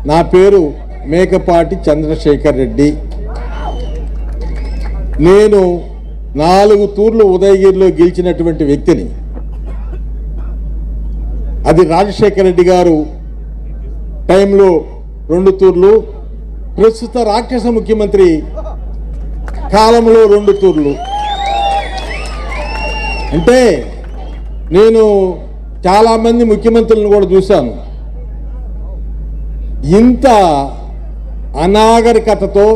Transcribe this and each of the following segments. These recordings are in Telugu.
నా పేరు మేకపాటి చంద్రశేఖర్ రెడ్డి. నేను 4 తూర్లు ఉదయగిరిలో గెలిచినటువంటి వ్యక్తిని. అది రాజశేఖర రెడ్డి గారు టైంలో 2 తూర్లు, ప్రస్తుత రాక్షస ముఖ్యమంత్రి కాలంలో 2 తూర్లు. అంటే నేను చాలామంది ముఖ్యమంత్రులను కూడా చూశాను. ఇంత అనాగరికతతో,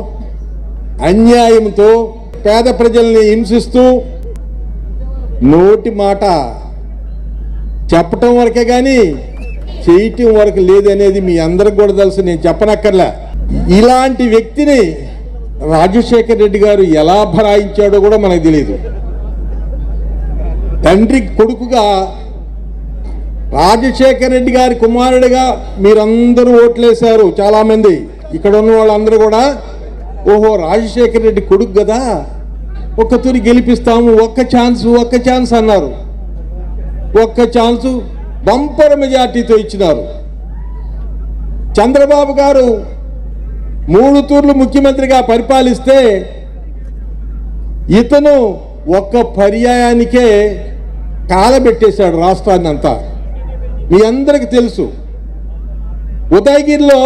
అన్యాయంతో పేద ప్రజల్ని హింసిస్తూ నోటి మాట చెప్పటం వరకే కానీ చేయటం వరకు లేదనేది మీ అందరికి కూడా తెలుసు, నేను చెప్పనక్కర్లే. ఇలాంటి వ్యక్తిని రాజశేఖర రెడ్డి గారు ఎలా భరాయించాడో కూడా మనకు తెలియదు. తండ్రి కొడుకుగా రాజశేఖర రెడ్డి గారి కుమారుడిగా మీరందరూ ఓట్లేశారు. చాలామంది ఇక్కడ ఉన్న వాళ్ళందరూ కూడా ఓహో రాజశేఖర రెడ్డి కొడుకు కదా, ఒక్క తూరి గెలిపిస్తాము, ఒక్క ఛాన్స్ అన్నారు. ఒక్క ఛాన్సు బంపర్ మెజార్టీతో ఇచ్చినారు. చంద్రబాబు గారు 3 తూర్లు ముఖ్యమంత్రిగా పరిపాలిస్తే ఇతను ఒక్క పర్యాయానికే కాలబెట్టేశాడు రాష్ట్రాన్ని అంతా. మీ అందరికి తెలుసు. ఉదయగిరిలో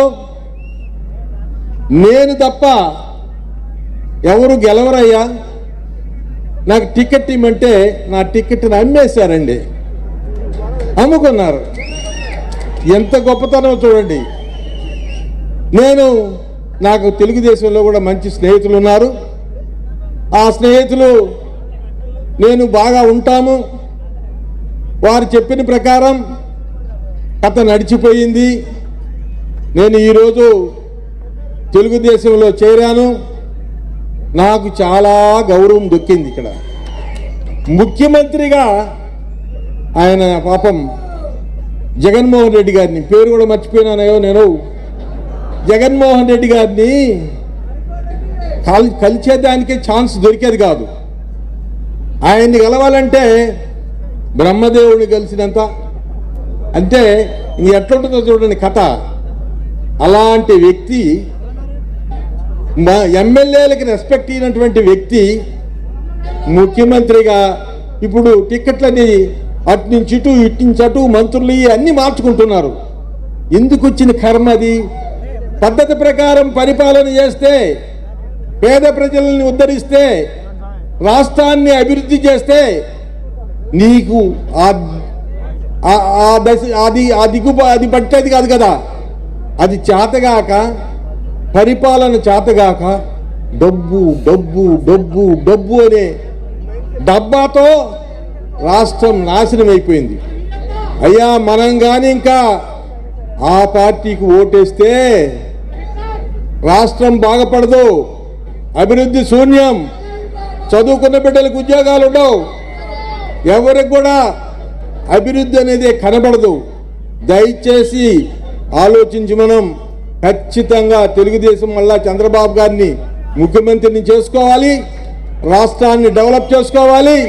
నేను తప్ప ఎవరు గెలవరయ్యా, నాకు టికెట్ ఇమ్మంటే నా టికెట్ని అమ్మేశారండి, అమ్ముకున్నారు. ఎంత గొప్పతనం చూడండి. నాకు తెలుగుదేశంలో కూడా మంచి స్నేహితులు ఉన్నారు. ఆ స్నేహితులు నేను బాగా ఉంటాము. వారు చెప్పిన ప్రకారం కథ నడిచిపోయింది. నేను ఈరోజు తెలుగుదేశంలో చేరాను. నాకు చాలా గౌరవం దొక్కింది. ఇక్కడ ముఖ్యమంత్రిగా ఆయన పాపం జగన్మోహన్ రెడ్డి గారిని, పేరు కూడా మర్చిపోయినానో నేను, జగన్మోహన్ రెడ్డి గారిని కలిసేదానికే ఛాన్స్ దొరికేది కాదు. ఆయన్ని గెలవాలంటే బ్రహ్మదేవుడిని కలిసినంత, అంటే ఇంక ఎట్లుంటుందో చూడండి కథ. అలాంటి వ్యక్తి, ఎమ్మెల్యేలకు రెస్పెక్ట్ ఇచ్చినటువంటి వ్యక్తి ముఖ్యమంత్రిగా ఇప్పుడు టికెట్లని అటు నుంచి ఇటు, ఇటు నుంచి అటు, మంత్రులు అన్నీ మార్చుకుంటున్నారు. ఎందుకు వచ్చిన కర్మ అది? పద్ధతి ప్రకారం పరిపాలన చేస్తే, పేద ప్రజల్ని ఉద్ధరిస్తే, రాష్ట్రాన్ని అభివృద్ధి చేస్తే నీకు అది పట్టేది కాదు కదా. అది చేతగాక, పరిపాలన చేతగాక డబ్బు డబ్బు డబ్బు డబ్బు అనే డబ్బాతో రాష్ట్రం నాశనం అయిపోయింది. అయ్యా మనం కానీ ఇంకా ఆ పార్టీకి ఓటేస్తే రాష్ట్రం బాగుపడదు, అభివృద్ధి శూన్యం, చదువుకున్న బిడ్డలకు ఉద్యోగాలు ఉండవు, ఎవరికి కూడా అభివృద్ధి అనేది కనబడదు. దయచేసి ఆలోచించి మనం ఖచ్చితంగా తెలుగుదేశం మళ్ళా చంద్రబాబు గారిని ముఖ్యమంత్రిని చేసుకోవాలి, రాష్ట్రాన్ని డెవలప్ చేసుకోవాలి.